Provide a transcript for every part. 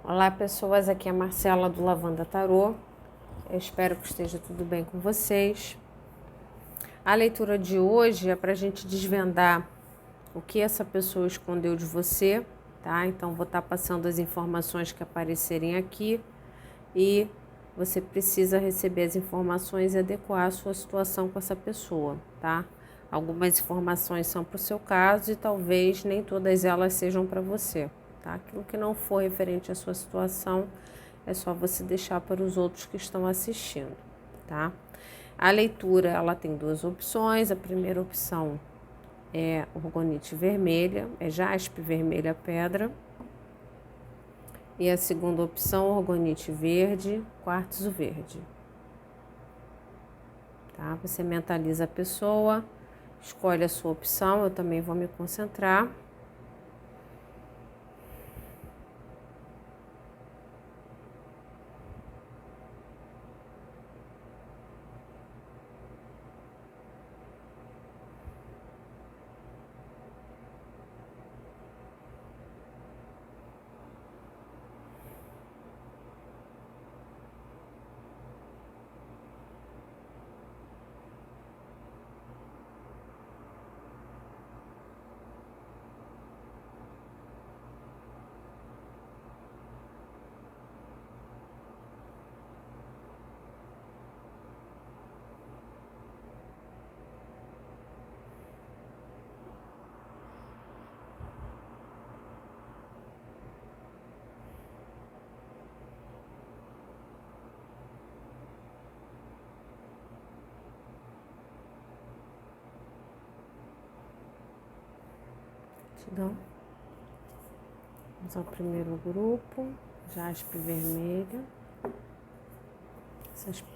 Olá pessoas, aqui é a Marcela do Lavanda Tarô. Eu espero que esteja tudo bem com vocês. A leitura de hoje é para a gente desvendar o que essa pessoa escondeu de você, tá? Então vou estar passando as informações que aparecerem aqui e você precisa receber as informações e adequar a sua situação com essa pessoa, tá? Algumas informações são para o seu caso e talvez nem todas elas sejam para você. Tá? Aquilo que não for referente à sua situação, é só você deixar para os outros que estão assistindo, tá? A leitura, ela tem duas opções. A primeira opção é orgonite vermelha, é jaspe vermelha pedra. E a segunda opção, orgonite verde, quartzo verde. Tá? Você mentaliza a pessoa, escolhe a sua opção, eu também vou me concentrar. Então, vamos ao primeiro grupo, jaspe vermelha.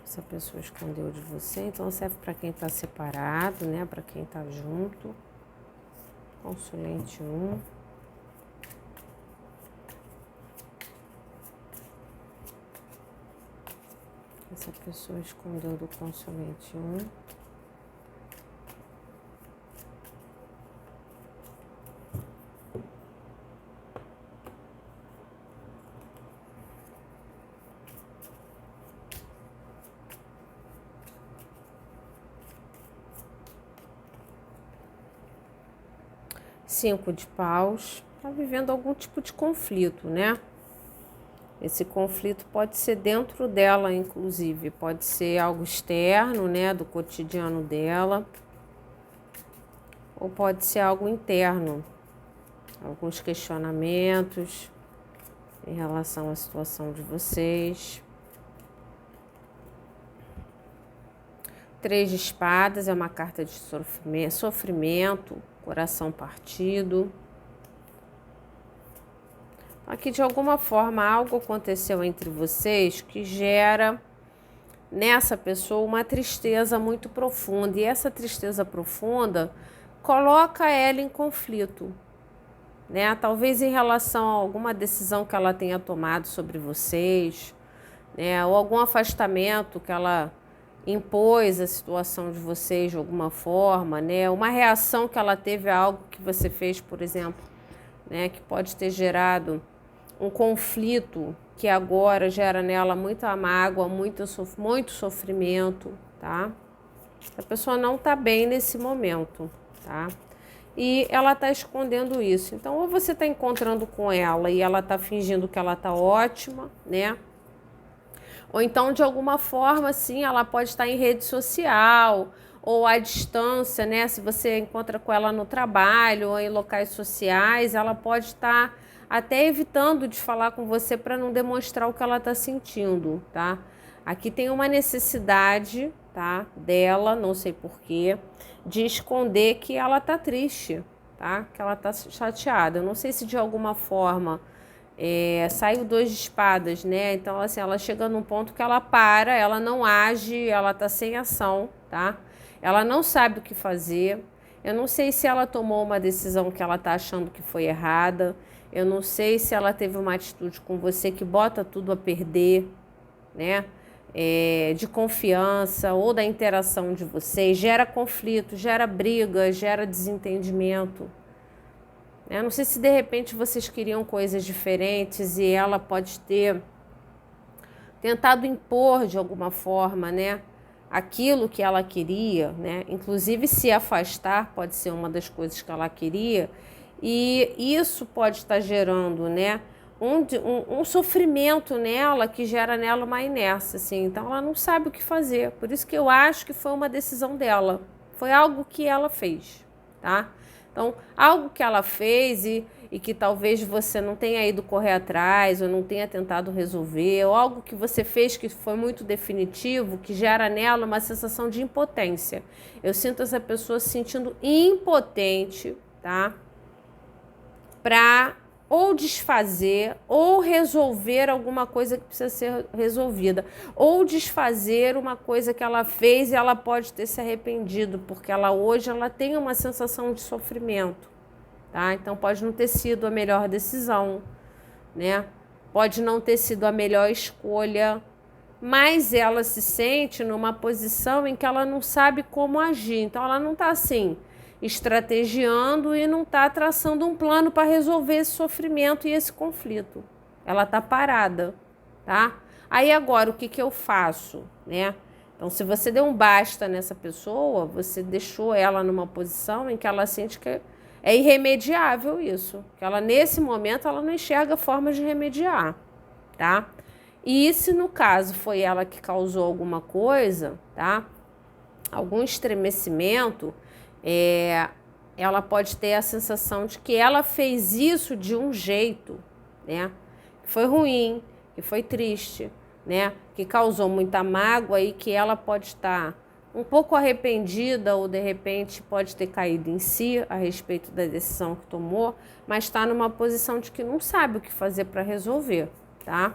Essa pessoa escondeu de você, então serve para quem está separado, né? Para quem está junto. Consulente 1. Essa pessoa escondeu do consulente 1. Cinco de paus, está vivendo algum tipo de conflito, né? Esse conflito pode ser dentro dela, inclusive, pode ser algo externo, né, do cotidiano dela, ou pode ser algo interno, alguns questionamentos em relação à situação de vocês. 3 de espadas é uma carta de sofrimento, coração partido. Aqui, de alguma forma, algo aconteceu entre vocês que gera nessa pessoa uma tristeza muito profunda. E essa tristeza profunda coloca ela em conflito, né? Talvez em relação a alguma decisão que ela tenha tomado sobre vocês, né? Ou algum afastamento que ela impôs a situação de vocês de alguma forma, né? Uma reação que ela teve a algo que você fez, por exemplo, né? Que pode ter gerado um conflito que agora gera nela muita mágoa, muito sofrimento, tá? A pessoa não tá bem nesse momento, tá? E ela tá escondendo isso. Então, ou você tá encontrando com ela e ela tá fingindo que ela tá ótima, né? Ou então, de alguma forma, sim, ela pode estar em rede social ou à distância, né? Se você encontra com ela no trabalho ou em locais sociais, ela pode estar até evitando de falar com você para não demonstrar o que ela está sentindo, tá? Aqui tem uma necessidade, tá? Dela, não sei porquê, de esconder que ela tá triste, tá? Que ela tá chateada. Eu não sei se de alguma forma saiu 2 de espadas, né? Então, assim, ela chega num ponto que ela para, ela não age, ela tá sem ação, tá? Ela não sabe o que fazer. Eu não sei se ela tomou uma decisão que ela tá achando que foi errada. Eu não sei se ela teve uma atitude com você que bota tudo a perder, né? De confiança ou da interação de vocês, gera conflito, gera briga, gera desentendimento, né? Não sei se de repente vocês queriam coisas diferentes e ela pode ter tentado impor de alguma forma, né, aquilo que ela queria, né? Inclusive se afastar pode ser uma das coisas que ela queria, e isso pode estar gerando, né, um sofrimento nela, que gera nela uma inércia, assim. Então ela não sabe o que fazer. Por isso que eu acho que foi uma decisão dela. Foi algo que ela fez, tá? Então, algo que ela fez e que talvez você não tenha ido correr atrás ou não tenha tentado resolver, ou algo que você fez que foi muito definitivo, que gera nela uma sensação de impotência. Eu sinto essa pessoa se sentindo impotente, tá? Para ou desfazer, ou resolver alguma coisa que precisa ser resolvida, ou desfazer uma coisa que ela fez e ela pode ter se arrependido, porque hoje ela tem uma sensação de sofrimento, tá? Então pode não ter sido a melhor decisão, né? Pode não ter sido a melhor escolha, mas ela se sente numa posição em que ela não sabe como agir. Então ela não está assim estrategiando e não está traçando um plano para resolver esse sofrimento e esse conflito. Ela está parada, tá? Aí agora o que eu faço, né? Então, se você deu um basta nessa pessoa, você deixou ela numa posição em que ela sente que é irremediável isso, que ela nesse momento ela não enxerga formas de remediar, tá? E se no caso foi ela que causou alguma coisa, tá? Algum estremecimento, ela pode ter a sensação de que ela fez isso de um jeito, né, que foi ruim, que foi triste, né, que causou muita mágoa e que ela pode estar um pouco arrependida ou de repente pode ter caído em si a respeito da decisão que tomou, mas está numa posição de que não sabe o que fazer para resolver, tá?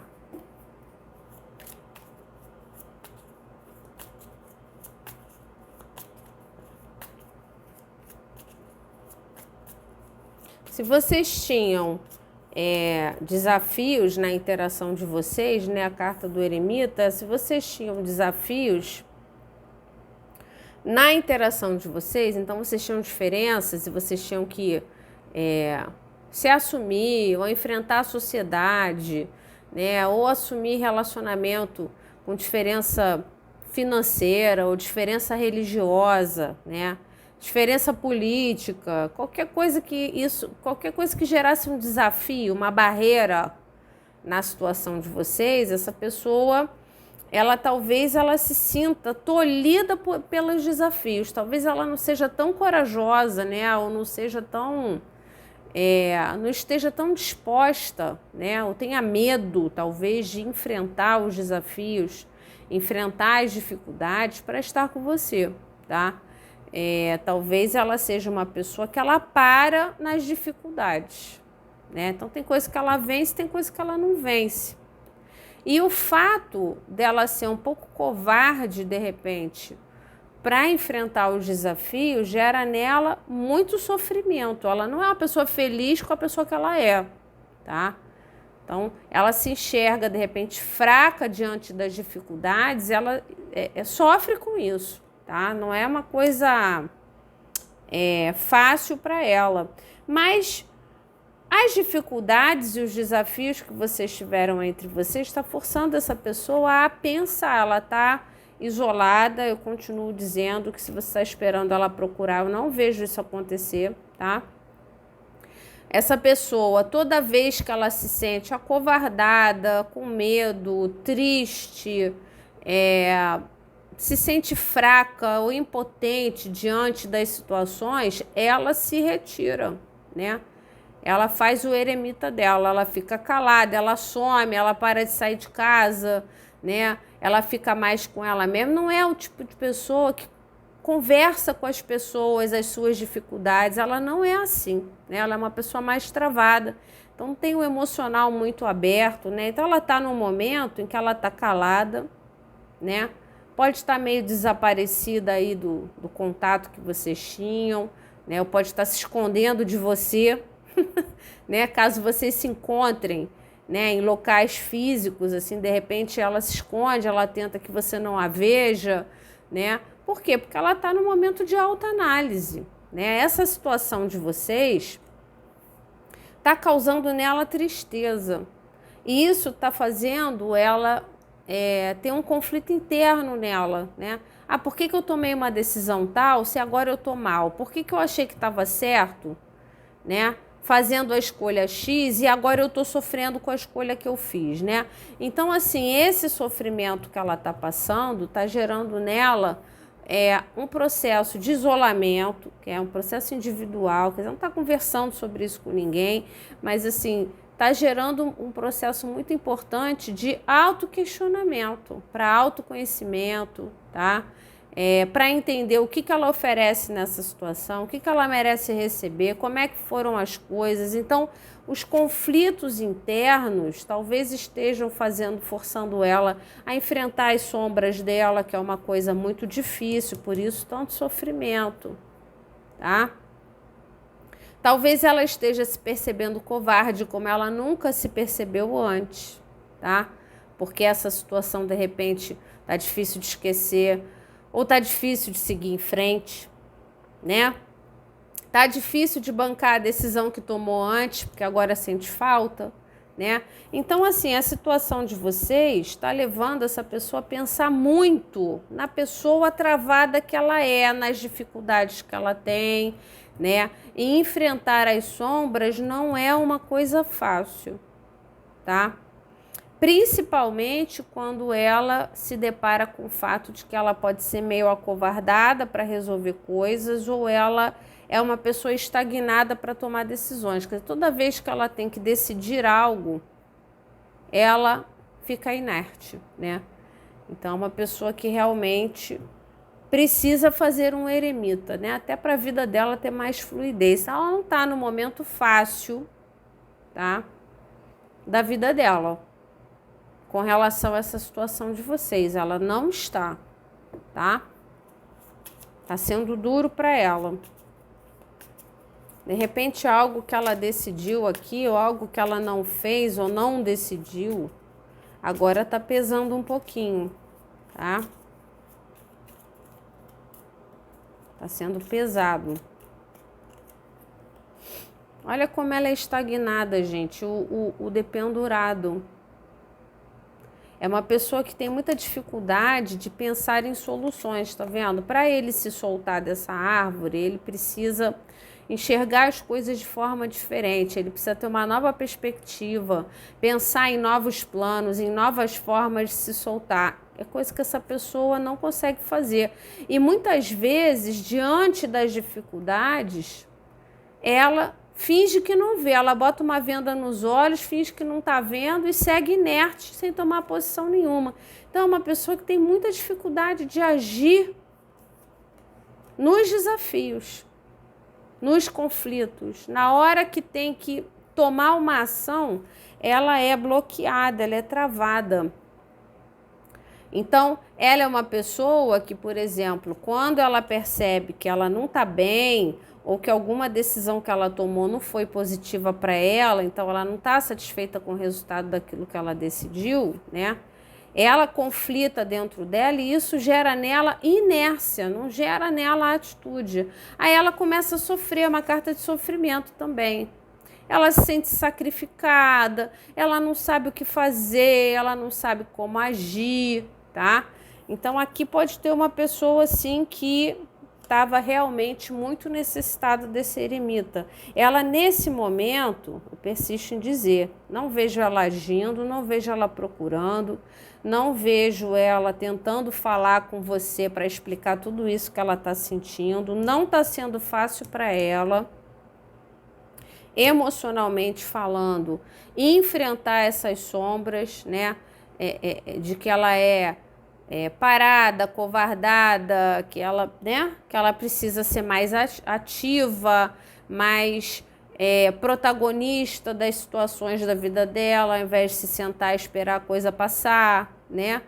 Se vocês tinham desafios na interação de vocês, né, a carta do eremita, se vocês tinham desafios na interação de vocês, então vocês tinham diferenças e vocês tinham que se assumir ou enfrentar a sociedade, né, ou assumir relacionamento com diferença financeira ou diferença religiosa, né, diferença política, qualquer coisa que gerasse um desafio, uma barreira na situação de vocês, essa pessoa, talvez ela se sinta tolhida pelos desafios, talvez ela não seja tão corajosa, né, ou não seja tão, não esteja tão disposta, né, ou tenha medo, talvez, de enfrentar os desafios, enfrentar as dificuldades para estar com você, tá? Talvez ela seja uma pessoa que ela para nas dificuldades, né? Então tem coisa que ela vence, tem coisa que ela não vence. E o fato dela ser um pouco covarde, de repente, para enfrentar os desafios, gera nela muito sofrimento. Ela não é uma pessoa feliz com a pessoa que ela é, tá? Então, ela se enxerga, de repente, fraca diante das dificuldades, ela sofre com isso, tá? Não é uma coisa fácil para ela. Mas as dificuldades e os desafios que vocês tiveram entre vocês está forçando essa pessoa a pensar. Ela está isolada. Eu continuo dizendo que se você está esperando ela procurar, eu não vejo isso acontecer, tá? Essa pessoa, toda vez que ela se sente acovardada, com medo, triste, se sente fraca ou impotente diante das situações, ela se retira, né? Ela faz o eremita dela, ela fica calada, ela some, ela para de sair de casa, né? Ela fica mais com ela mesma. Não é o tipo de pessoa que conversa com as pessoas, as suas dificuldades. Ela não é assim, né? Ela é uma pessoa mais travada. Então não tem o emocional muito aberto, né? Então ela está num momento em que ela está calada, né? Pode estar meio desaparecida aí do contato que vocês tinham, né? Ou pode estar se escondendo de você, né? Caso vocês se encontrem, né, em locais físicos, assim, de repente ela se esconde, ela tenta que você não a veja, né? Por quê? Porque ela está no momento de autoanálise, né? Essa situação de vocês está causando nela tristeza. E isso está fazendo ela ter um conflito interno nela, né? Ah, por que eu tomei uma decisão tal se agora eu tô mal? Por que eu achei que estava certo, né? Fazendo a escolha X e agora eu tô sofrendo com a escolha que eu fiz, né? Então, assim, esse sofrimento que ela tá passando tá gerando nela um processo de isolamento, que é um processo individual, que ela não tá conversando sobre isso com ninguém, mas assim, tá gerando um processo muito importante de autoquestionamento, para autoconhecimento, tá? Para entender o que ela oferece nessa situação, o que ela merece receber, como é que foram as coisas. Então, os conflitos internos talvez estejam forçando ela a enfrentar as sombras dela, que é uma coisa muito difícil, por isso tanto sofrimento, tá? Talvez ela esteja se percebendo covarde, como ela nunca se percebeu antes, tá? Porque essa situação, de repente, tá difícil de esquecer, ou tá difícil de seguir em frente, né? Tá difícil de bancar a decisão que tomou antes, porque agora sente falta, né? Então, assim, a situação de vocês está levando essa pessoa a pensar muito na pessoa travada que ela é, nas dificuldades que ela tem, né? E enfrentar as sombras não é uma coisa fácil, tá? Principalmente quando ela se depara com o fato de que ela pode ser meio acovardada para resolver coisas, ou ela é uma pessoa estagnada para tomar decisões. Porque toda vez que ela tem que decidir algo, ela fica inerte, né? Então, é uma pessoa que realmente precisa fazer um eremita, né? Até para a vida dela ter mais fluidez. Ela não está no momento fácil, tá? Da vida dela. Com relação a essa situação de vocês, ela não está, tá? Tá sendo duro para ela. De repente, algo que ela decidiu aqui, ou algo que ela não fez ou não decidiu, agora tá pesando um pouquinho, tá? Tá sendo pesado. Olha como ela é estagnada, gente, o dependurado. É uma pessoa que tem muita dificuldade de pensar em soluções, tá vendo? Para ele se soltar dessa árvore, ele precisa enxergar as coisas de forma diferente, ele precisa ter uma nova perspectiva, pensar em novos planos, em novas formas de se soltar. É coisa que essa pessoa não consegue fazer. E muitas vezes, diante das dificuldades, ela finge que não vê, ela bota uma venda nos olhos, finge que não está vendo e segue inerte, sem tomar posição nenhuma. Então, é uma pessoa que tem muita dificuldade de agir nos desafios, nos conflitos. Na hora que tem que tomar uma ação, ela é bloqueada, ela é travada. Então, ela é uma pessoa que, por exemplo, quando ela percebe que ela não está bem, ou que alguma decisão que ela tomou não foi positiva para ela, então ela não está satisfeita com o resultado daquilo que ela decidiu, né? Ela conflita dentro dela e isso gera nela inércia, não gera nela atitude. Aí ela começa a sofrer, uma carta de sofrimento também. Ela se sente sacrificada, ela não sabe o que fazer, ela não sabe como agir, tá? Então aqui pode ter uma pessoa assim que estava realmente muito necessitada desse eremita. Ela, nesse momento, eu persisto em dizer, não vejo ela agindo, não vejo ela procurando, não vejo ela tentando falar com você para explicar tudo isso que ela está sentindo, não está sendo fácil para ela, emocionalmente falando, enfrentar essas sombras, né, de que ela é parada, covardada, que ela, né, que ela precisa ser mais ativa, mais protagonista das situações da vida dela, ao invés de se sentar e esperar a coisa passar, né?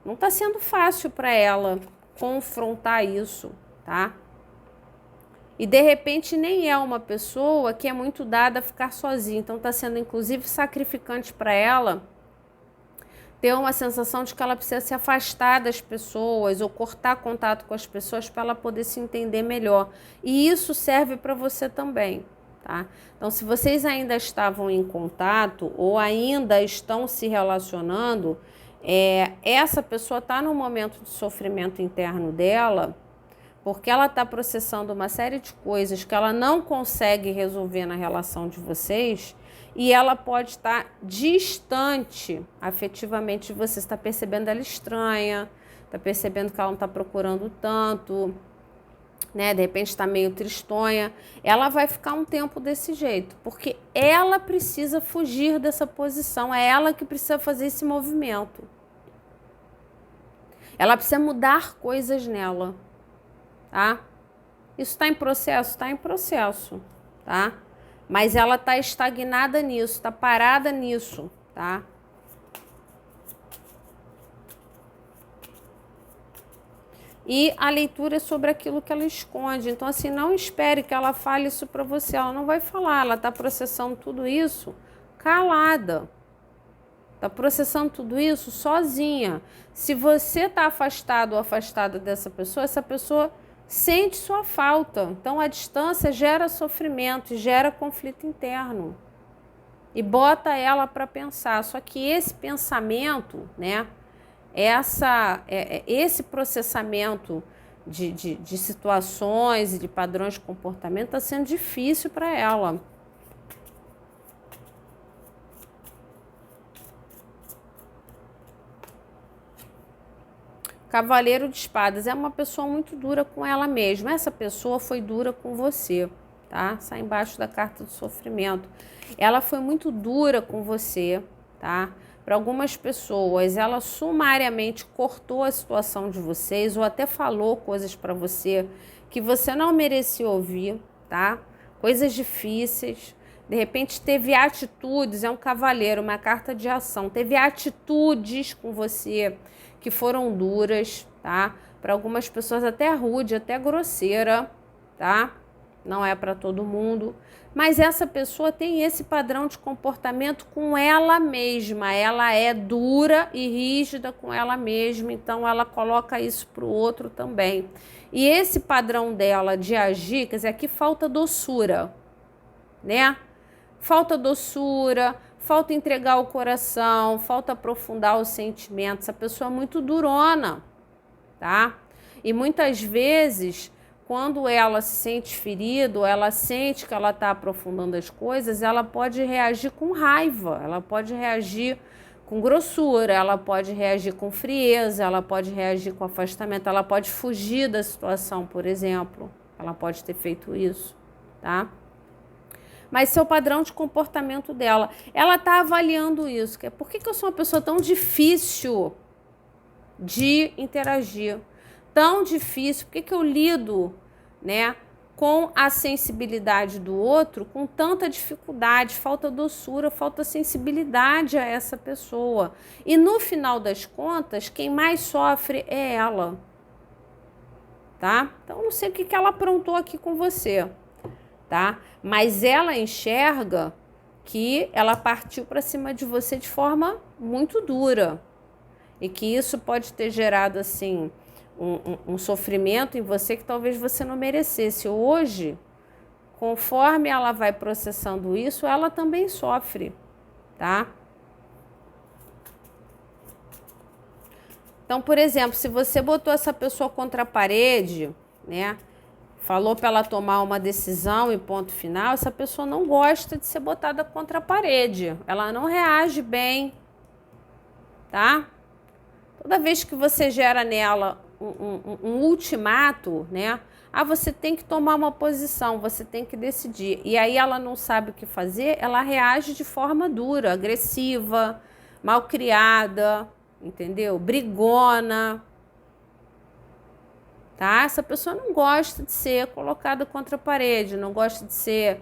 Não está sendo fácil para ela confrontar isso, tá? E de repente nem é uma pessoa que é muito dada a ficar sozinha, então está sendo inclusive sacrificante para ela ter uma sensação de que ela precisa se afastar das pessoas ou cortar contato com as pessoas para ela poder se entender melhor. E isso serve para você também, tá? Então, se vocês ainda estavam em contato ou ainda estão se relacionando, essa pessoa está num momento de sofrimento interno dela, porque ela está processando uma série de coisas que ela não consegue resolver na relação de vocês, e ela pode estar distante afetivamente de você. Está percebendo ela estranha, está percebendo que ela não está procurando tanto, né? De repente está meio tristonha. Ela vai ficar um tempo desse jeito, porque ela precisa fugir dessa posição, é ela que precisa fazer esse movimento. Ela precisa mudar coisas nela, tá? Isso está em processo? Está em processo, tá? Mas ela está estagnada nisso, está parada nisso, tá? E a leitura é sobre aquilo que ela esconde. Então, assim, não espere que ela fale isso para você. Ela não vai falar, ela está processando tudo isso calada. Está processando tudo isso sozinha. Se você está afastado ou afastada dessa pessoa, essa pessoa sente sua falta. Então, a distância gera sofrimento, gera conflito interno. E bota ela para pensar. Só que esse pensamento, né? Esse processamento de situações e de padrões de comportamento está sendo difícil para ela. Cavaleiro de Espadas é uma pessoa muito dura com ela mesma. Essa pessoa foi dura com você, tá? Sai embaixo da carta do sofrimento. Ela foi muito dura com você, tá? Para algumas pessoas, ela sumariamente cortou a situação de vocês ou até falou coisas para você que você não merecia ouvir, tá? Coisas difíceis. De repente teve atitudes, é um cavaleiro, uma carta de ação. Teve atitudes com você que foram duras, tá? Para algumas pessoas até rude, até grosseira, tá? Não é para todo mundo. Mas essa pessoa tem esse padrão de comportamento com ela mesma. Ela é dura e rígida com ela mesma, então ela coloca isso para o outro também. E esse padrão dela de agir, quer dizer, aqui falta doçura, né? Falta doçura, falta entregar o coração, falta aprofundar os sentimentos. Essa pessoa é muito durona, tá? E muitas vezes, quando ela se sente ferida, ela sente que ela está aprofundando as coisas, ela pode reagir com raiva, ela pode reagir com grossura, ela pode reagir com frieza, ela pode reagir com afastamento, ela pode fugir da situação, por exemplo. Ela pode ter feito isso, tá? Mas seu padrão de comportamento dela, ela está avaliando isso. Por que eu sou uma pessoa tão difícil de interagir? Tão difícil? Por que eu lido, né, com a sensibilidade do outro com tanta dificuldade? Falta doçura, falta sensibilidade a essa pessoa. E no final das contas, quem mais sofre é ela. Tá? Então, não sei o que ela aprontou aqui com você, tá? Mas ela enxerga que ela partiu para cima de você de forma muito dura e que isso pode ter gerado assim um sofrimento em você que talvez você não merecesse. Hoje, conforme ela vai processando isso, ela também sofre, tá? Então, por exemplo, se você botou essa pessoa contra a parede, né? Falou para ela tomar uma decisão e ponto final, essa pessoa não gosta de ser botada contra a parede. Ela não reage bem, tá? Toda vez que você gera nela um ultimato, né? Ah, você tem que tomar uma posição, você tem que decidir. E aí ela não sabe o que fazer, ela reage de forma dura, agressiva, malcriada, entendeu? Brigona. Tá? Essa pessoa não gosta de ser colocada contra a parede, não gosta de ser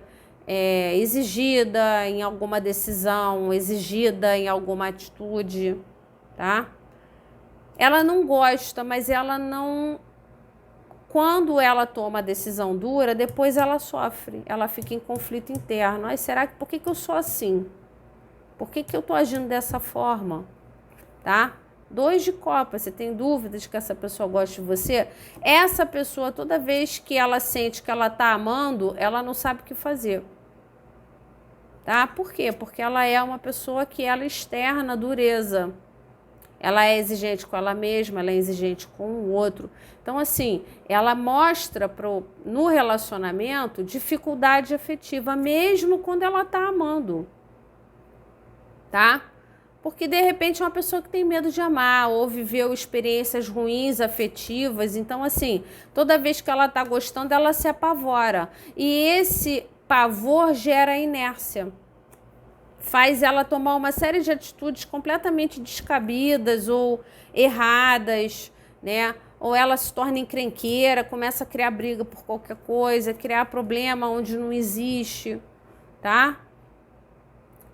exigida em alguma decisão, exigida em alguma atitude, tá? Ela não gosta, mas ela não... Quando ela toma a decisão dura, depois ela sofre, ela fica em conflito interno. Ai, será que... Por que eu sou assim? Por que eu tô agindo dessa forma? Tá? 2 de copa, você tem dúvidas que essa pessoa gosta de você? Essa pessoa, toda vez que ela sente que ela tá amando, ela não sabe o que fazer. tá? Por quê? Porque ela é uma pessoa que ela externa dureza. Ela é exigente com ela mesma, ela é exigente com o outro. Então, assim, ela mostra no relacionamento dificuldade afetiva, mesmo quando ela tá amando, tá? Porque, de repente, é uma pessoa que tem medo de amar ou viveu experiências ruins, afetivas. Então, assim, toda vez que ela tá gostando, ela se apavora. E esse pavor gera inércia. Faz ela tomar uma série de atitudes completamente descabidas ou erradas, né? Ou ela se torna encrenqueira, começa a criar briga por qualquer coisa, criar problema onde não existe, tá?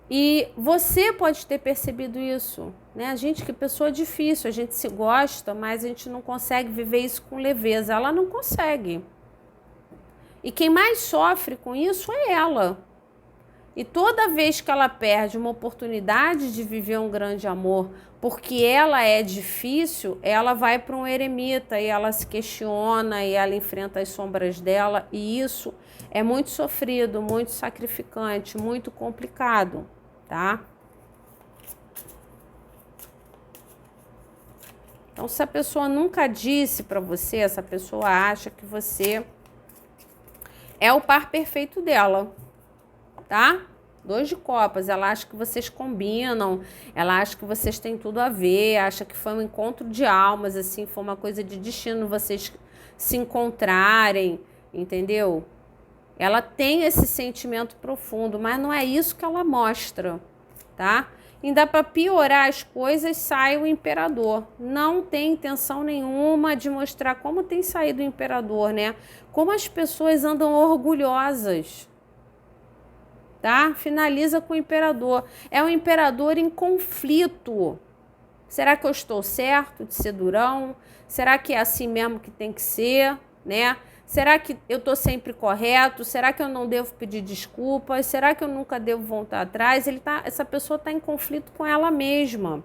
E você pode ter percebido isso, né? A gente, que pessoa difícil, a gente se gosta, mas a gente não consegue viver isso com leveza. Ela não consegue. E quem mais sofre com isso é ela. E toda vez que ela perde uma oportunidade de viver um grande amor, porque ela é difícil, ela vai para um eremita e ela se questiona e ela enfrenta as sombras dela, e isso é muito sofrido, muito sacrificante, muito complicado, tá? Então, se a pessoa nunca disse para você, essa pessoa acha que você é o par perfeito dela, tá? 2 de copas, ela acha que vocês combinam, ela acha que vocês têm tudo a ver, acha que foi um encontro de almas, assim, foi uma coisa de destino vocês se encontrarem, entendeu? Ela tem esse sentimento profundo, mas não é isso que ela mostra, tá? Ainda para piorar as coisas, sai o imperador. Não tem intenção nenhuma de mostrar como tem saído o imperador, né? Como as pessoas andam orgulhosas. Tá? Finaliza com o imperador. É um imperador em conflito. Será que eu estou certo de ser durão? Será que é assim mesmo que tem que ser, né? Será que eu estou sempre correto? Será que eu não devo pedir desculpas? Será que eu nunca devo voltar atrás? Essa pessoa está em conflito com ela mesma.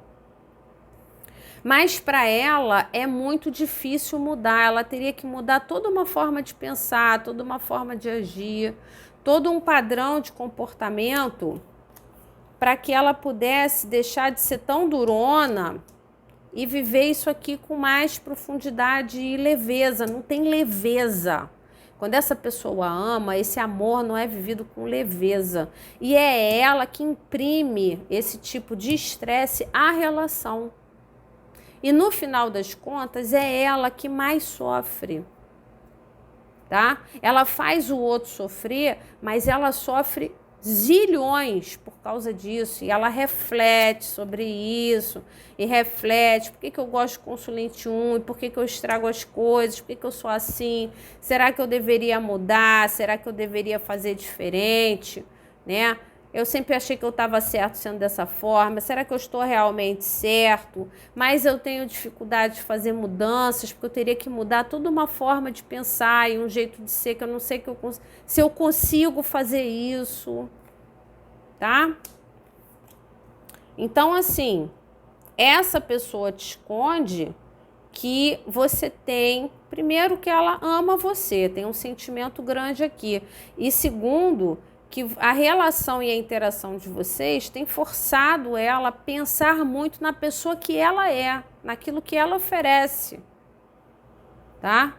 Mas para ela é muito difícil mudar. Ela teria que mudar toda uma forma de pensar, toda uma forma de agir, todo um padrão de comportamento para que ela pudesse deixar de ser tão durona e viver isso aqui com mais profundidade e leveza. Não tem leveza. Quando essa pessoa ama, esse amor não é vivido com leveza. E é ela que imprime esse tipo de estresse à relação. E no final das contas, é ela que mais sofre. Tá? Ela faz o outro sofrer, mas ela sofre zilhões por causa disso, e ela reflete sobre isso, e reflete, por que eu gosto de consulente 1, e por que eu estrago as coisas, por que eu sou assim, será que eu deveria mudar, será que eu deveria fazer diferente, né? Eu sempre achei que eu estava certo sendo dessa forma. Será que eu estou realmente certo? Mas eu tenho dificuldade de fazer mudanças, porque eu teria que mudar toda uma forma de pensar e um jeito de ser que eu não sei se eu consigo fazer isso, tá? Então, assim, essa pessoa te esconde que você tem, primeiro, que ela ama você, tem um sentimento grande aqui. E segundo, que a relação e a interação de vocês tem forçado ela a pensar muito na pessoa que ela é, naquilo que ela oferece, tá?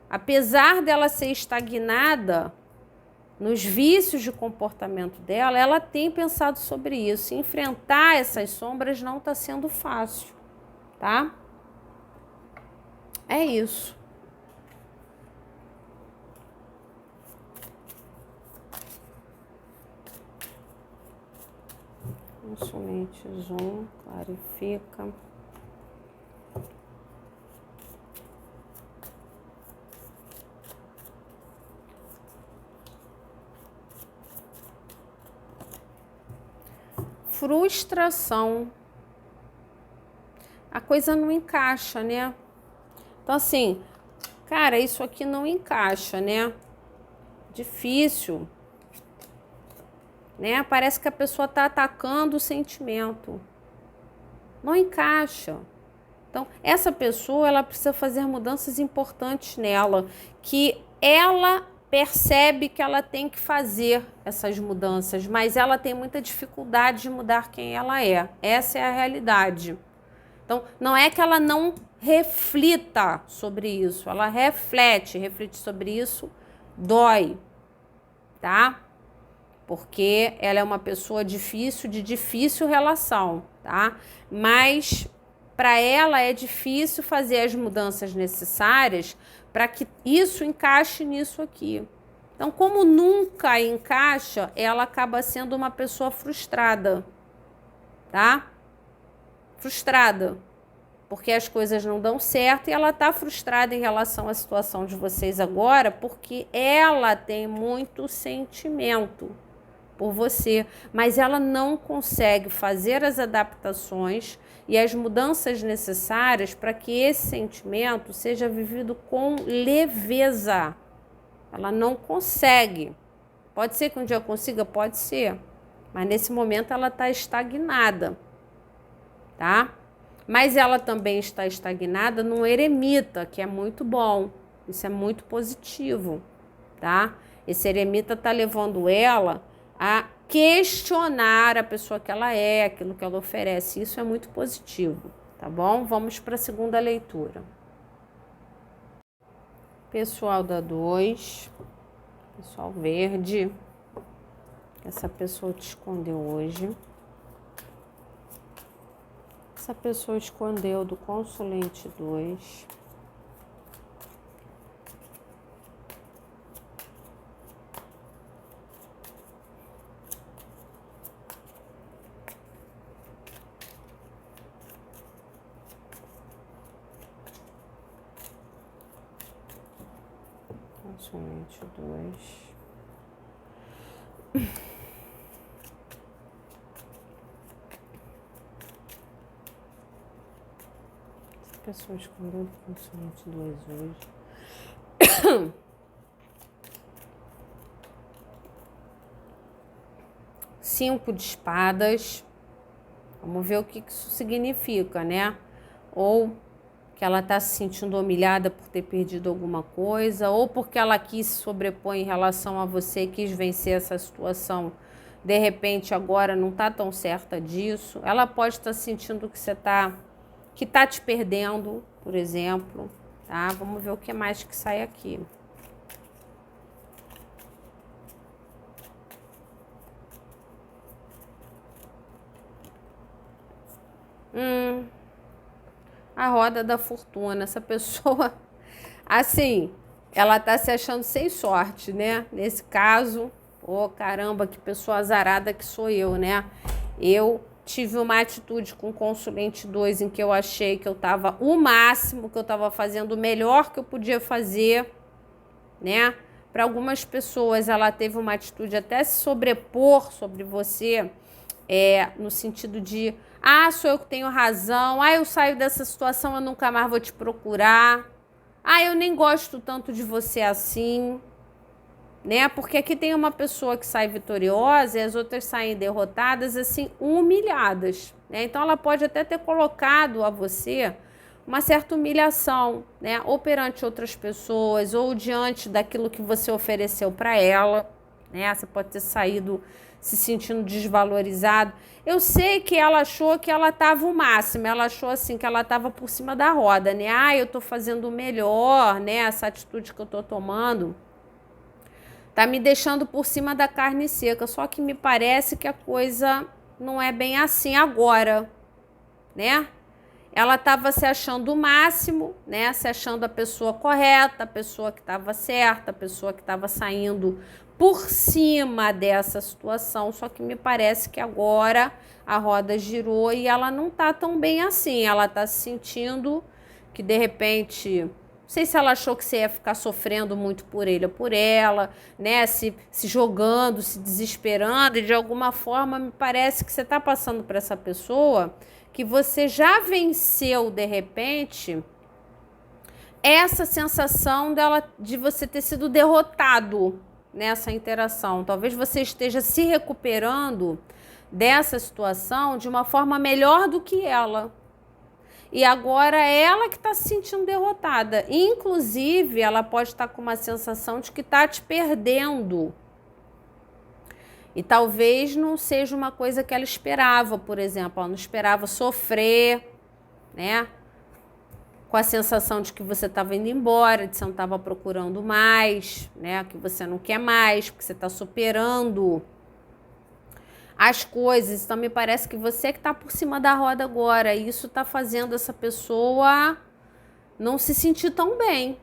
Apesar dela ser estagnada nos vícios de comportamento dela, ela tem pensado sobre isso. E enfrentar essas sombras não está sendo fácil, tá? É isso. Somente zoom, clarifica. Frustração. A coisa não encaixa, né? Então, assim, cara, isso aqui não encaixa, né? Difícil. Né? Parece que a pessoa está atacando o sentimento. Não encaixa. Então, essa pessoa, ela precisa fazer mudanças importantes nela, que ela percebe que ela tem que fazer essas mudanças, mas ela tem muita dificuldade de mudar quem ela é. Essa é a realidade. Então, não é que ela não reflita sobre isso, ela reflete sobre isso, dói, tá? Porque ela é uma pessoa difícil, de difícil relação, tá? Mas para ela é difícil fazer as mudanças necessárias para que isso encaixe nisso aqui. Então, como nunca encaixa, ela acaba sendo uma pessoa frustrada, tá? Frustrada, porque as coisas não dão certo e ela tá frustrada em relação à situação de vocês agora, porque ela tem muito sentimento por você, mas ela não consegue fazer as adaptações e as mudanças necessárias para que esse sentimento seja vivido com leveza. Ela não consegue. Pode ser que um dia consiga? Pode ser. Mas nesse momento ela está estagnada, tá? Mas ela também está estagnada num eremita, que é muito bom. Isso é muito positivo, tá? Esse eremita está levando ela a questionar a pessoa que ela é, aquilo que ela oferece. Isso é muito positivo, tá bom? Vamos para a segunda leitura. Pessoal da 2, pessoal verde, essa pessoa te escondeu hoje. Essa pessoa escondeu do consulente 2. Consulente 2. Pessoa escondeu do consulente 2 hoje. Cinco de espadas. Vamos ver o que isso significa, né? Ou que ela está se sentindo humilhada por ter perdido alguma coisa, ou porque ela quis se sobrepor em relação a você e quis vencer essa situação. De repente, agora não está tão certa disso. Ela pode estar sentindo que você está... que tá te perdendo, por exemplo, tá? Vamos ver o que mais que sai aqui. A roda da fortuna. Essa pessoa, assim, ela tá se achando sem sorte, né? Nesse caso, oh, caramba, que pessoa azarada que sou eu, né? Eu tive uma atitude com o consulente 2 em que eu achei que eu estava o máximo, que eu estava fazendo o melhor que eu podia fazer, né? Para algumas pessoas ela teve uma atitude até se sobrepor sobre você, no sentido de, sou eu que tenho razão, eu saio dessa situação, eu nunca mais vou te procurar, eu nem gosto tanto de você assim, né? Porque aqui tem uma pessoa que sai vitoriosa e as outras saem derrotadas, assim, humilhadas, né? Então ela pode até ter colocado a você uma certa humilhação, né? Ou perante outras pessoas, ou diante daquilo que você ofereceu para ela, né? Você pode ter saído se sentindo desvalorizado. Eu sei que ela achou que ela estava o máximo, ela achou assim que ela estava por cima da roda, né? Eu tô fazendo o melhor, né? Essa atitude que eu tô tomando tá me deixando por cima da carne seca, só que me parece que a coisa não é bem assim agora, né? Ela estava se achando o máximo, né? Se achando a pessoa correta, a pessoa que estava certa, a pessoa que estava saindo por cima dessa situação, só que me parece que agora a roda girou e ela não tá tão bem assim, ela tá se sentindo que de repente... Não sei se ela achou que você ia ficar sofrendo muito por ele ou por ela, né? Se jogando, se desesperando, e de alguma forma me parece que você está passando para essa pessoa que você já venceu de repente essa sensação de você ter sido derrotado nessa interação. Talvez você esteja se recuperando dessa situação de uma forma melhor do que ela. e agora é ela que está se sentindo derrotada. Inclusive, ela pode estar com uma sensação de que está te perdendo. E talvez não seja uma coisa que ela esperava, por exemplo. Ela não esperava sofrer, né? Com a sensação de que você estava indo embora, de que você não estava procurando mais, né? Que você não quer mais, porque você está superando as coisas. Então, me parece que você que está por cima da roda agora. E isso está fazendo essa pessoa não se sentir tão bem,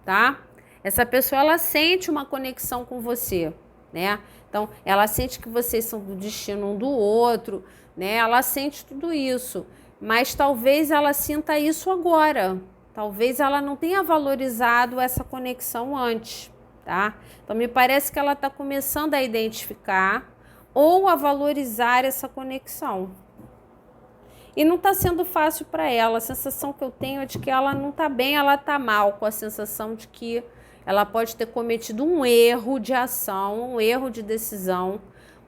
tá? Essa pessoa, ela sente uma conexão com você, né? Então, ela sente que vocês são do destino um do outro, né? Ela sente tudo isso, mas talvez ela sinta isso agora. Talvez ela não tenha valorizado essa conexão antes, tá? Então, me parece que ela está começando a identificar ou a valorizar essa conexão. E não está sendo fácil para ela. A sensação que eu tenho é de que ela não está bem, ela está mal, com a sensação de que ela pode ter cometido um erro de ação, um erro de decisão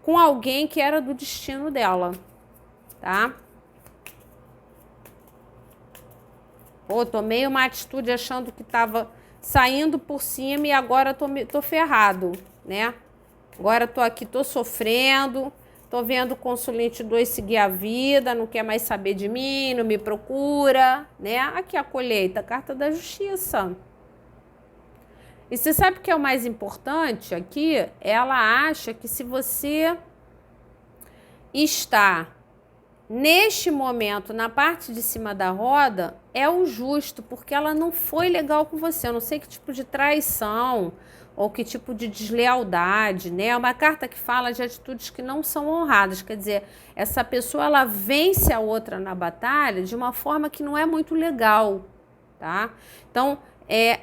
com alguém que era do destino dela, tá? Pô, tomei uma atitude achando que estava saindo por cima e agora tô ferrado, né? Agora tô aqui, tô sofrendo, tô vendo o consulente 2 seguir a vida, não quer mais saber de mim, não me procura, né? Aqui a colheita, a carta da justiça. E você sabe o que é o mais importante aqui? Ela acha que se você está neste momento na parte de cima da roda, é o justo, porque ela não foi legal com você. Eu não sei que tipo de traição ou que tipo de deslealdade, né? É uma carta que fala de atitudes que não são honradas. Quer dizer, essa pessoa, ela vence a outra na batalha de uma forma que não é muito legal, tá? Então,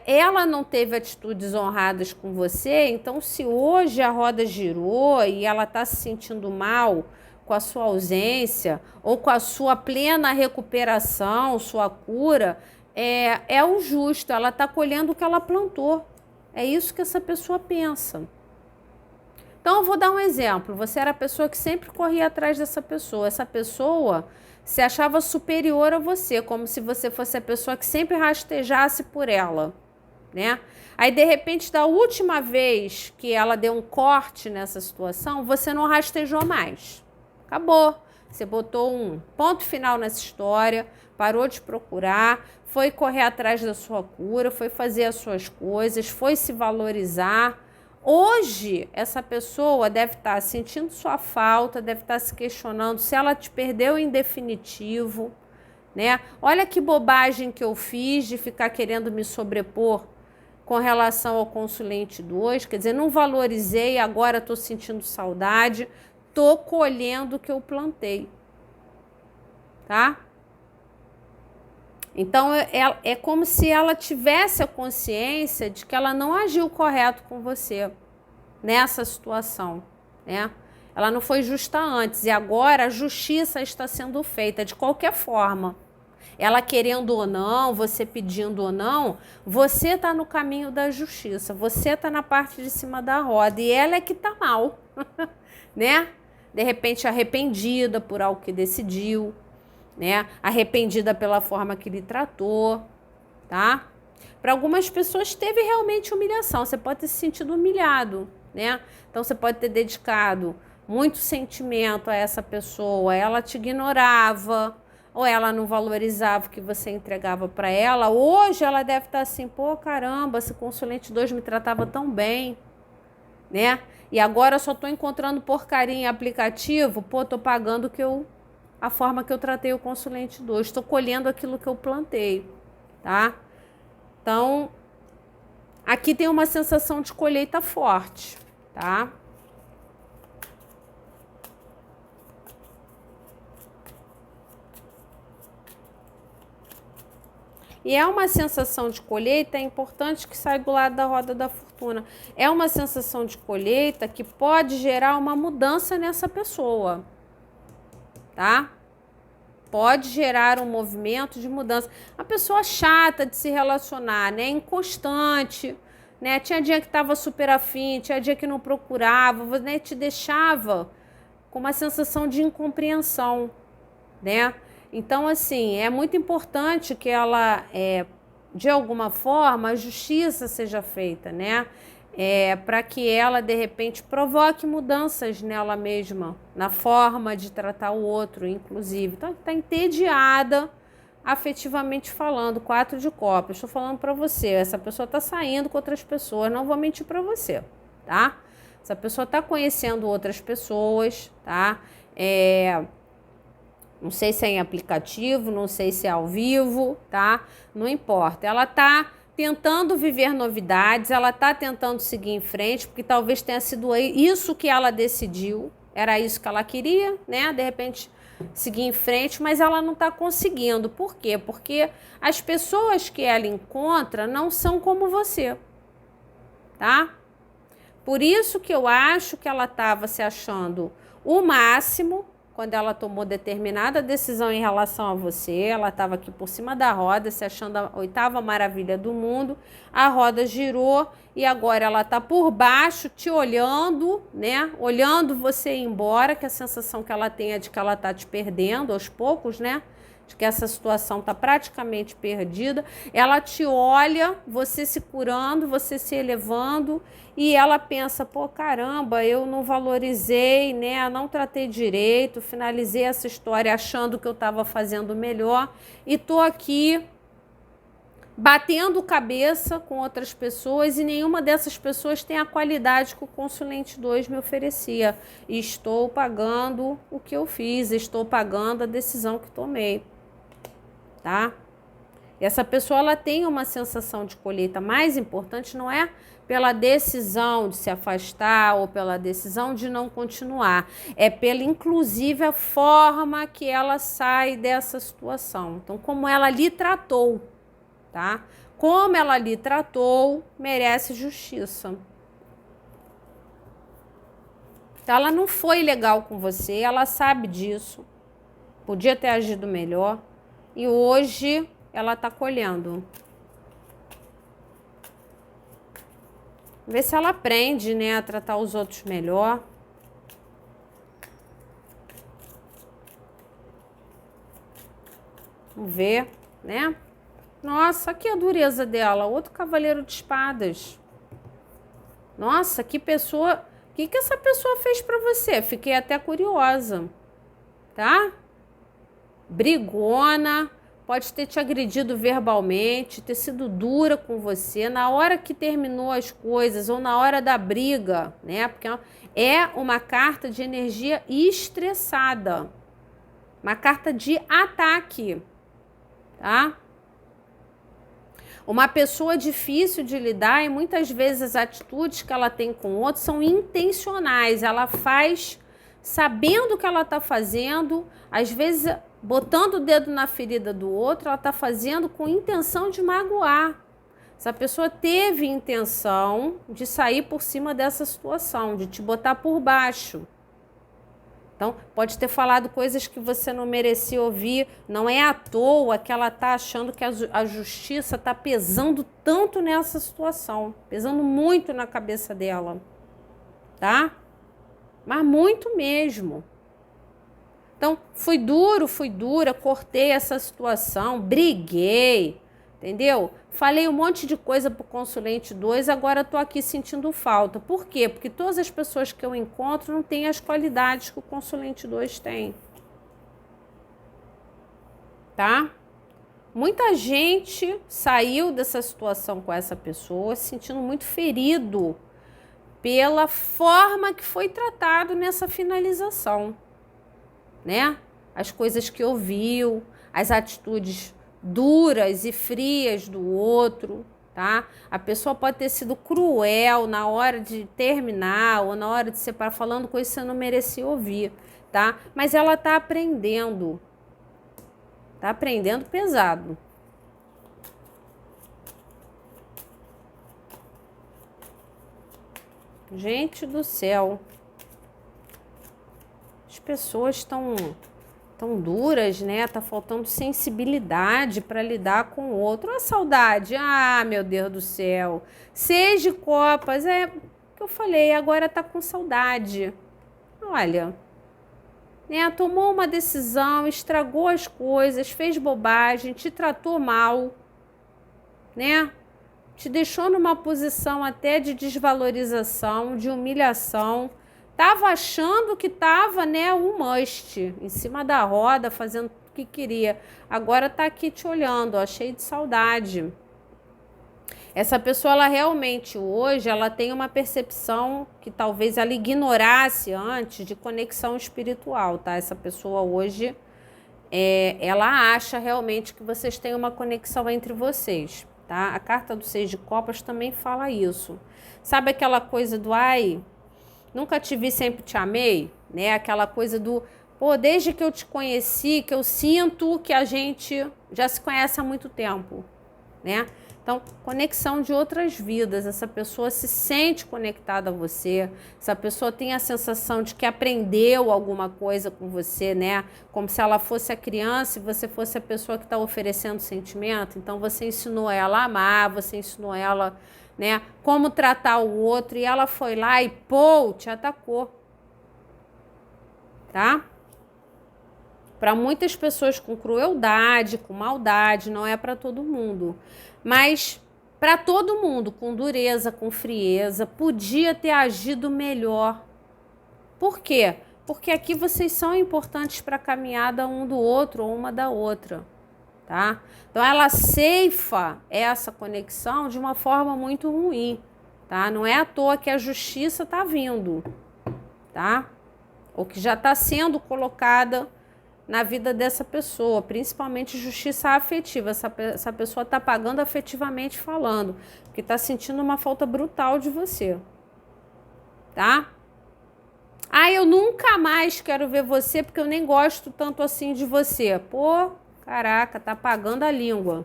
ela não teve atitudes honradas com você, então se hoje a roda girou e ela está se sentindo mal com a sua ausência ou com a sua plena recuperação, sua cura, é o justo, ela está colhendo o que ela plantou. É isso que essa pessoa pensa. Então, eu vou dar um exemplo. Você era a pessoa que sempre corria atrás dessa pessoa. Essa pessoa se achava superior a você, como se você fosse a pessoa que sempre rastejasse por ela, né? Aí, de repente, da última vez que ela deu um corte nessa situação, você não rastejou mais. Acabou. Você botou um ponto final nessa história, parou de procurar, foi correr atrás da sua cura, foi fazer as suas coisas, foi se valorizar. Hoje, essa pessoa deve estar sentindo sua falta, deve estar se questionando se ela te perdeu em definitivo, né? Olha que bobagem que eu fiz de ficar querendo me sobrepor com relação ao consulente 2, quer dizer, não valorizei, agora estou sentindo saudade, estou colhendo o que eu plantei, tá? Então, é como se ela tivesse a consciência de que ela não agiu correto com você nessa situação, né? Ela não foi justa antes e agora a justiça está sendo feita de qualquer forma. Ela querendo ou não, você pedindo ou não, você está no caminho da justiça, você está na parte de cima da roda e ela é que está mal, né? De repente arrependida por algo que decidiu, né? Arrependida pela forma que lhe tratou, tá? Para algumas pessoas teve realmente humilhação, você pode ter se sentido humilhado, né? Então você pode ter dedicado muito sentimento a essa pessoa, ela te ignorava, ou ela não valorizava o que você entregava para ela. Hoje ela deve estar assim, pô, caramba, esse consulente 2 me tratava tão bem, né? E agora eu só estou encontrando porcaria em aplicativo, pô, estou pagando a forma que eu tratei o consulente 2, estou colhendo aquilo que eu plantei, tá? Então, aqui tem uma sensação de colheita forte, tá? E é uma sensação de colheita, é importante que saia do lado da roda da fortuna. É uma sensação de colheita que pode gerar uma mudança nessa pessoa, tá? Pode gerar um movimento de mudança. A pessoa chata de se relacionar, né? Inconstante, né? Tinha dia que estava super afim, tinha dia que não procurava, né? Te deixava com uma sensação de incompreensão, né? Então, assim, é muito importante que ela, de alguma forma, a justiça seja feita, né? Para que ela, de repente, provoque mudanças nela mesma, na forma de tratar o outro, inclusive. Então, está entediada, afetivamente falando, 4 de copas. Estou falando para você, essa pessoa está saindo com outras pessoas, não vou mentir para você, tá? Essa pessoa está conhecendo outras pessoas, tá? Não sei se é em aplicativo, não sei se é ao vivo, tá? Não importa. Ela tá tentando viver novidades, ela tá tentando seguir em frente, porque talvez tenha sido isso que ela decidiu, era isso que ela queria, né? De repente seguir em frente, mas ela não tá conseguindo. Por quê? Porque as pessoas que ela encontra não são como você, tá? Por isso que eu acho que ela estava se achando o máximo quando ela tomou determinada decisão em relação a você. Ela estava aqui por cima da roda, se achando a 8ª maravilha do mundo. A roda girou e agora ela está por baixo, te olhando, né? Olhando você ir embora, que a sensação que ela tem é de que ela está te perdendo aos poucos, né? De que essa situação está praticamente perdida. Ela te olha, você se curando, você se elevando, e ela pensa, pô, caramba, eu não valorizei, né? Não tratei direito, finalizei essa história achando que eu estava fazendo melhor e tô aqui batendo cabeça com outras pessoas e nenhuma dessas pessoas tem a qualidade que o Consulente 2 me oferecia. E estou pagando o que eu fiz, estou pagando a decisão que tomei. Tá? Essa pessoa ela tem uma sensação de colheita. Mais importante não é pela decisão de se afastar ou pela decisão de não continuar, é pela inclusive a forma que ela sai dessa situação. Então, como ela lhe tratou, tá? Como ela lhe tratou, merece justiça. Ela não foi legal com você, ela sabe disso. Podia ter agido melhor. E hoje ela tá colhendo. Vê se ela aprende, né, a tratar os outros melhor. Vamos ver, né? Nossa, aqui a dureza dela. Outro cavaleiro de espadas. Nossa, que pessoa... O que essa pessoa fez pra você? Fiquei até curiosa. Tá? Brigona, pode ter te agredido verbalmente, ter sido dura com você na hora que terminou as coisas ou na hora da briga, né? Porque é uma carta de energia estressada, uma carta de ataque, tá? Uma pessoa difícil de lidar e muitas vezes as atitudes que ela tem com o outro são intencionais, ela faz sabendo o que ela está fazendo, às vezes botando o dedo na ferida do outro, ela está fazendo com intenção de magoar. Essa pessoa teve intenção de sair por cima dessa situação, de te botar por baixo. Então, pode ter falado coisas que você não merecia ouvir. Não é à toa que ela está achando que a justiça está pesando tanto nessa situação. Pesando muito na cabeça dela. Tá? Mas muito mesmo. Então, fui dura, cortei essa situação, briguei, entendeu? Falei um monte de coisa pro Consulente 2, agora tô aqui sentindo falta. Por quê? Porque todas as pessoas que eu encontro não têm as qualidades que o Consulente 2 tem. Tá? Muita gente saiu dessa situação com essa pessoa se sentindo muito ferido pela forma que foi tratado nessa finalização. Né? As coisas que ouviu, as atitudes duras e frias do outro, tá? A pessoa pode ter sido cruel na hora de terminar ou na hora de separar, falando coisas que você não merecia ouvir, tá? Mas ela tá aprendendo pesado. Gente do céu. As pessoas estão tão duras, né? Tá faltando sensibilidade para lidar com o outro. A saudade, meu Deus do céu. 6 de copas, é o que eu falei, agora tá com saudade. Olha, né? Tomou uma decisão, estragou as coisas, fez bobagem, te tratou mal, né? Te deixou numa posição até de desvalorização, de humilhação. Tava achando que tava, né, um must, em cima da roda, fazendo o que queria. Agora tá aqui te olhando, ó, cheio de saudade. Essa pessoa, ela realmente hoje, ela tem uma percepção que talvez ela ignorasse antes de conexão espiritual, tá? Essa pessoa hoje, ela acha realmente que vocês têm uma conexão entre vocês, tá? A carta do 6 de copas também fala isso. Sabe aquela coisa do, ai, nunca te vi, sempre te amei, né? Aquela coisa do, pô, desde que eu te conheci, que eu sinto que a gente já se conhece há muito tempo, né? Então, conexão de outras vidas, essa pessoa se sente conectada a você, essa pessoa tem a sensação de que aprendeu alguma coisa com você, né? Como se ela fosse a criança e você fosse a pessoa que está oferecendo sentimento. Então, você ensinou ela a amar, você ensinou ela, né, como tratar o outro, e ela foi lá e, pô, te atacou, tá? Para muitas pessoas com crueldade, com maldade, não é para todo mundo. Mas para todo mundo, com dureza, com frieza, podia ter agido melhor. Por quê? Porque aqui vocês são importantes para a caminhada um do outro ou uma da outra, tá? Então ela ceifa essa conexão de uma forma muito ruim, tá? Não é à toa que a justiça está vindo, tá? Ou que já está sendo colocada na vida dessa pessoa, principalmente justiça afetiva. Essa pessoa está pagando afetivamente falando, porque está sentindo uma falta brutal de você, tá? Ah, eu nunca mais quero ver você porque eu nem gosto tanto assim de você. Pô, caraca, tá pagando a língua.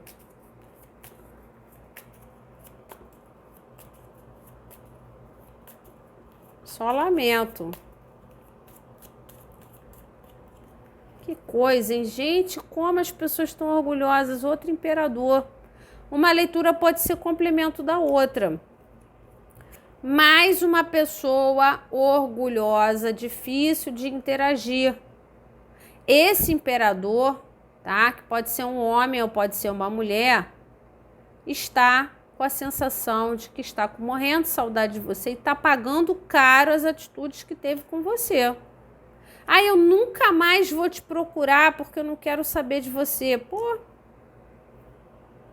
Só lamento. Que coisa, hein? Gente, como as pessoas estão orgulhosas. Outro imperador. Uma leitura pode ser complemento da outra. Mais uma pessoa orgulhosa, difícil de interagir. Esse imperador, tá? Que pode ser um homem ou pode ser uma mulher, está com a sensação de que está morrendo de saudade de você e está pagando caro as atitudes que teve com você. Ah, eu nunca mais vou te procurar porque eu não quero saber de você. Pô,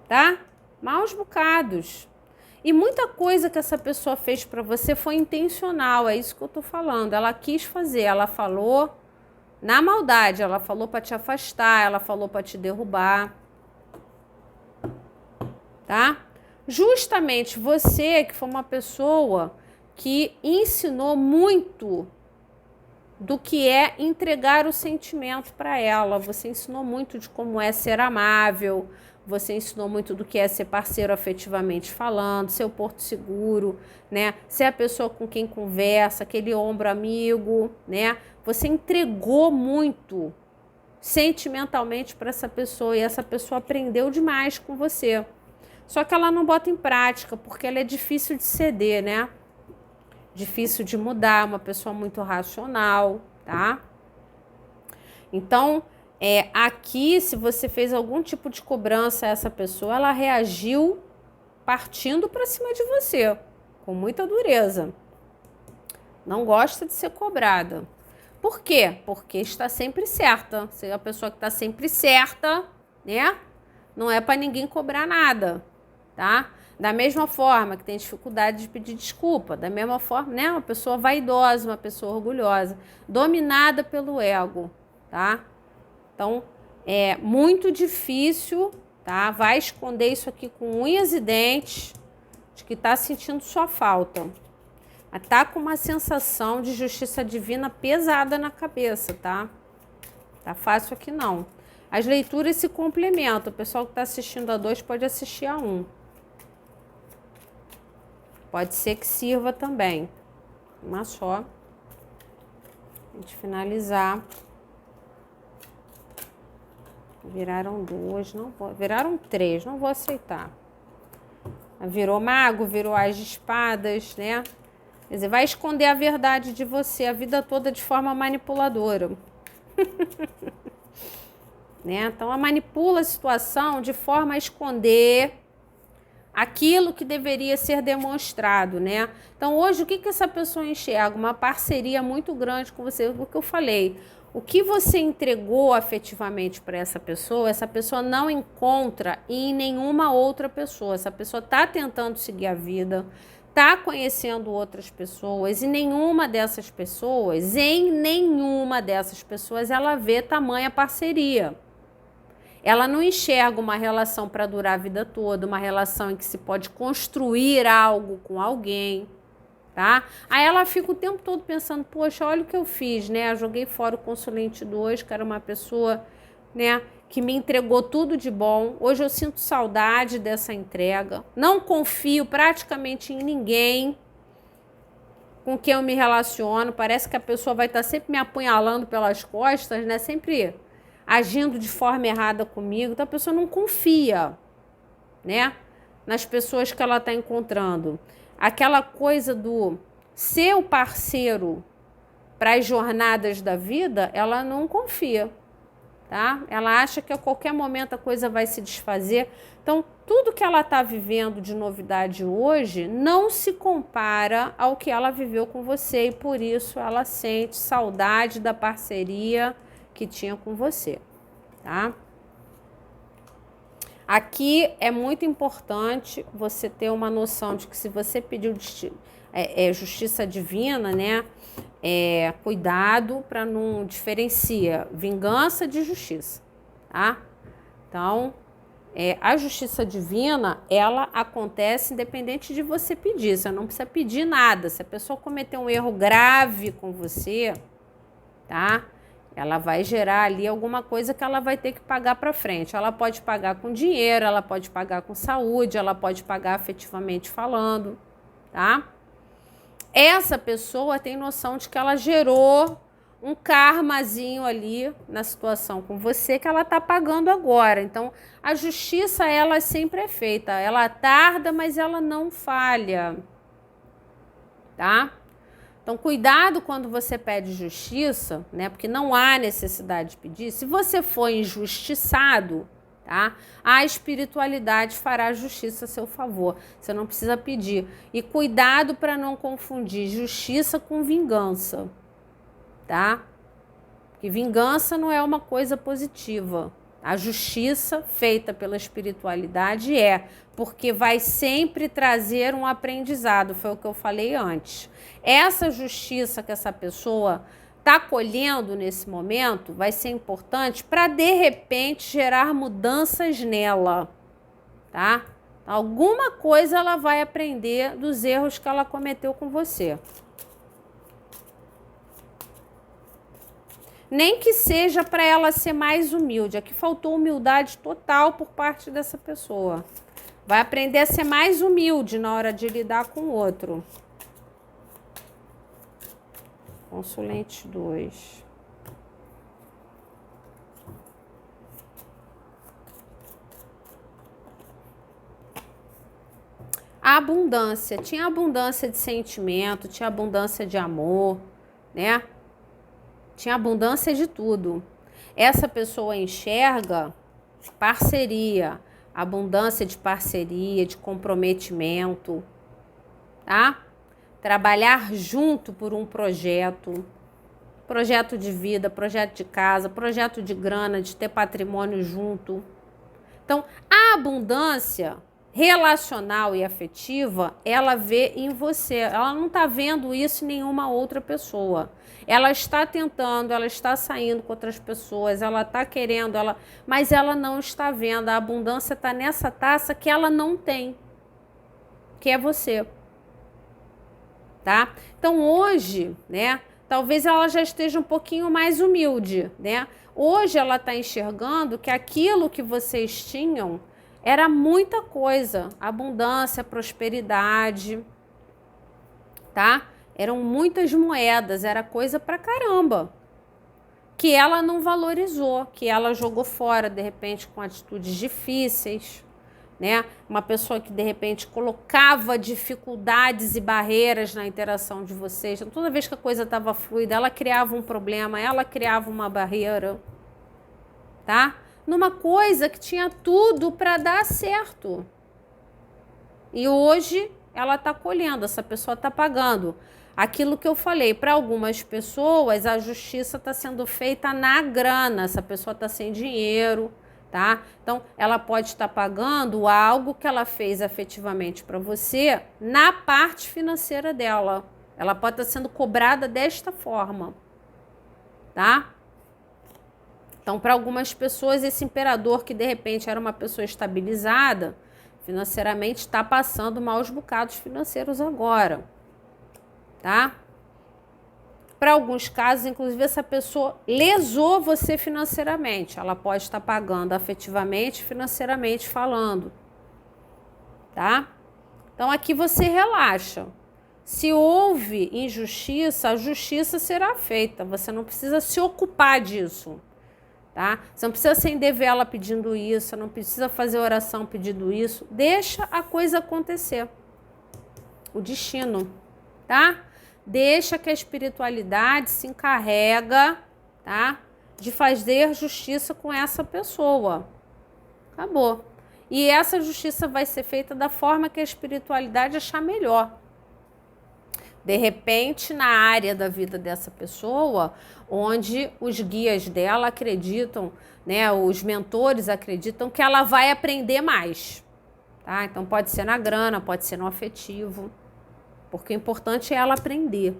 tá? Maus bocados. E muita coisa que essa pessoa fez para você foi intencional, é isso que eu tô falando. Ela quis fazer, ela falou na maldade, ela falou para te afastar, ela falou para te derrubar. Tá? Justamente você que foi uma pessoa que ensinou muito do que é entregar o sentimento para ela. Você ensinou muito de como é ser amável, você ensinou muito do que é ser parceiro afetivamente falando, ser o porto seguro, né? Ser a pessoa com quem conversa, aquele ombro amigo, né? Você entregou muito sentimentalmente para essa pessoa e essa pessoa aprendeu demais com você. Só que ela não bota em prática, porque ela é difícil de ceder, né? Difícil de mudar, uma pessoa muito racional, tá? Então, aqui, se você fez algum tipo de cobrança a essa pessoa, ela reagiu partindo para cima de você, com muita dureza. Não gosta de ser cobrada. Por quê? Porque está sempre certa. Se é a pessoa que está sempre certa, né? Não é para ninguém cobrar nada, tá? Da mesma forma que tem dificuldade de pedir desculpa, da mesma forma, né? Uma pessoa vaidosa, uma pessoa orgulhosa, dominada pelo ego, tá? Então, é muito difícil, tá? Vai esconder isso aqui com unhas e dentes, de que tá sentindo sua falta. Mas tá com uma sensação de justiça divina pesada na cabeça, tá? Tá fácil aqui não. As leituras se complementam. O pessoal que tá assistindo a 2 pode assistir a 1. Pode ser que sirva também. Uma só. A gente finalizar. Viraram 2, não vou. Viraram 3, não vou aceitar. Virou mago, virou as de espadas, né? Quer dizer, vai esconder a verdade de você a vida toda de forma manipuladora. Né? Então, ela manipula a situação de forma a esconder aquilo que deveria ser demonstrado, né? Então, hoje, o que essa pessoa enxerga? Uma parceria muito grande com você, o que eu falei. O que você entregou afetivamente para essa pessoa não encontra em nenhuma outra pessoa. Essa pessoa está tentando seguir a vida, está conhecendo outras pessoas, e em nenhuma dessas pessoas, ela vê tamanha parceria. Ela não enxerga uma relação para durar a vida toda, uma relação em que se pode construir algo com alguém, tá? Aí ela fica o tempo todo pensando, poxa, olha o que eu fiz, né? Eu joguei fora o consulente 2, que era uma pessoa, né, que me entregou tudo de bom. Hoje eu sinto saudade dessa entrega. Não confio praticamente em ninguém com quem eu me relaciono. Parece que a pessoa vai estar sempre me apunhalando pelas costas, né? Sempre agindo de forma errada comigo. Então a pessoa não confia, né, nas pessoas que ela está encontrando. Aquela coisa do ser o parceiro para as jornadas da vida, ela não confia, tá? Ela acha que a qualquer momento a coisa vai se desfazer. Então, tudo que ela está vivendo de novidade hoje não se compara ao que ela viveu com você, e por isso ela sente saudade da parceria que tinha com você, tá? Aqui é muito importante você ter uma noção de que se você pediu justiça divina, né? Cuidado para não diferenciar vingança de justiça, tá? Então, a justiça divina, ela acontece independente de você pedir. Você não precisa pedir nada. Se a pessoa cometer um erro grave com você, tá? Ela vai gerar ali alguma coisa que ela vai ter que pagar para frente. Ela pode pagar com dinheiro, ela pode pagar com saúde, ela pode pagar afetivamente falando, tá? Essa pessoa tem noção de que ela gerou um karmazinho ali na situação com você que ela tá pagando agora. Então, a justiça, ela sempre é feita. Ela tarda, mas ela não falha, tá? Então, cuidado quando você pede justiça, né? Porque não há necessidade de pedir. Se você for injustiçado, tá? A espiritualidade fará justiça a seu favor. Você não precisa pedir. E cuidado para não confundir justiça com vingança, tá? Porque vingança não é uma coisa positiva. A justiça feita pela espiritualidade porque vai sempre trazer um aprendizado, foi o que eu falei antes. Essa justiça que essa pessoa está colhendo nesse momento vai ser importante para, de repente, gerar mudanças nela, tá? Alguma coisa ela vai aprender dos erros que ela cometeu com você. Nem que seja para ela ser mais humilde. Aqui faltou humildade total por parte dessa pessoa. Vai aprender a ser mais humilde na hora de lidar com o outro. Consulente 2. A abundância. Tinha abundância de sentimento, tinha abundância de amor, né? Tinha abundância de tudo. Essa pessoa enxerga parceria, abundância de parceria, de comprometimento, tá? Trabalhar junto por um projeto de vida, projeto de casa, projeto de grana, de ter patrimônio junto. Então, a abundância relacional e afetiva, ela vê em você. Ela não está vendo isso em nenhuma outra pessoa. Ela está tentando, ela está saindo com outras pessoas, ela está querendo, mas ela não está vendo. A abundância está nessa taça que ela não tem, que é você. Tá? Então, hoje, né, talvez ela já esteja um pouquinho mais humilde, né? Hoje ela está enxergando que aquilo que vocês tinham era muita coisa, abundância, prosperidade, tá? Eram muitas moedas, era coisa pra caramba, que ela não valorizou, que ela jogou fora, de repente, com atitudes difíceis, né? Uma pessoa que de repente colocava dificuldades e barreiras na interação de vocês. Então, toda vez que a coisa estava fluida, ela criava um problema, ela criava uma barreira, tá? Numa coisa que tinha tudo para dar certo. E hoje ela está colhendo, essa pessoa está pagando. Aquilo que eu falei, para algumas pessoas a justiça está sendo feita na grana, essa pessoa está sem dinheiro, tá? Então, ela pode estar pagando algo que ela fez efetivamente para você na parte financeira dela. Ela pode estar sendo cobrada desta forma, tá? Então, para algumas pessoas, esse imperador que de repente era uma pessoa estabilizada financeiramente está passando maus bocados financeiros agora, tá? Para alguns casos, inclusive, essa pessoa lesou você financeiramente. Ela pode estar pagando afetivamente, financeiramente falando, tá? Então, aqui você relaxa. Se houve injustiça, a justiça será feita. Você não precisa se ocupar disso, tá? Você não precisa acender vela pedindo isso, não precisa fazer oração pedindo isso. Deixa a coisa acontecer. O destino, tá? Deixa que a espiritualidade se encarrega, tá? De fazer justiça com essa pessoa. Acabou. E essa justiça vai ser feita da forma que a espiritualidade achar melhor. De repente, na área da vida dessa pessoa, onde os guias dela acreditam, né, os mentores acreditam que ela vai aprender mais, tá? Então, pode ser na grana, pode ser no afetivo, porque o importante é ela aprender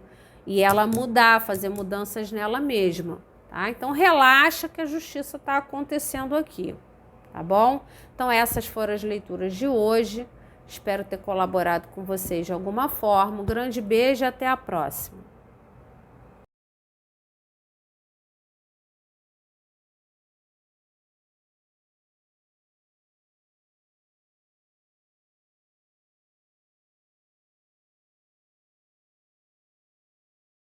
e ela mudar, fazer mudanças nela mesma, tá? Então, relaxa que a justiça está acontecendo aqui, tá bom? Então, essas foram as leituras de hoje. Espero ter colaborado com vocês de alguma forma. Um grande beijo e até a próxima.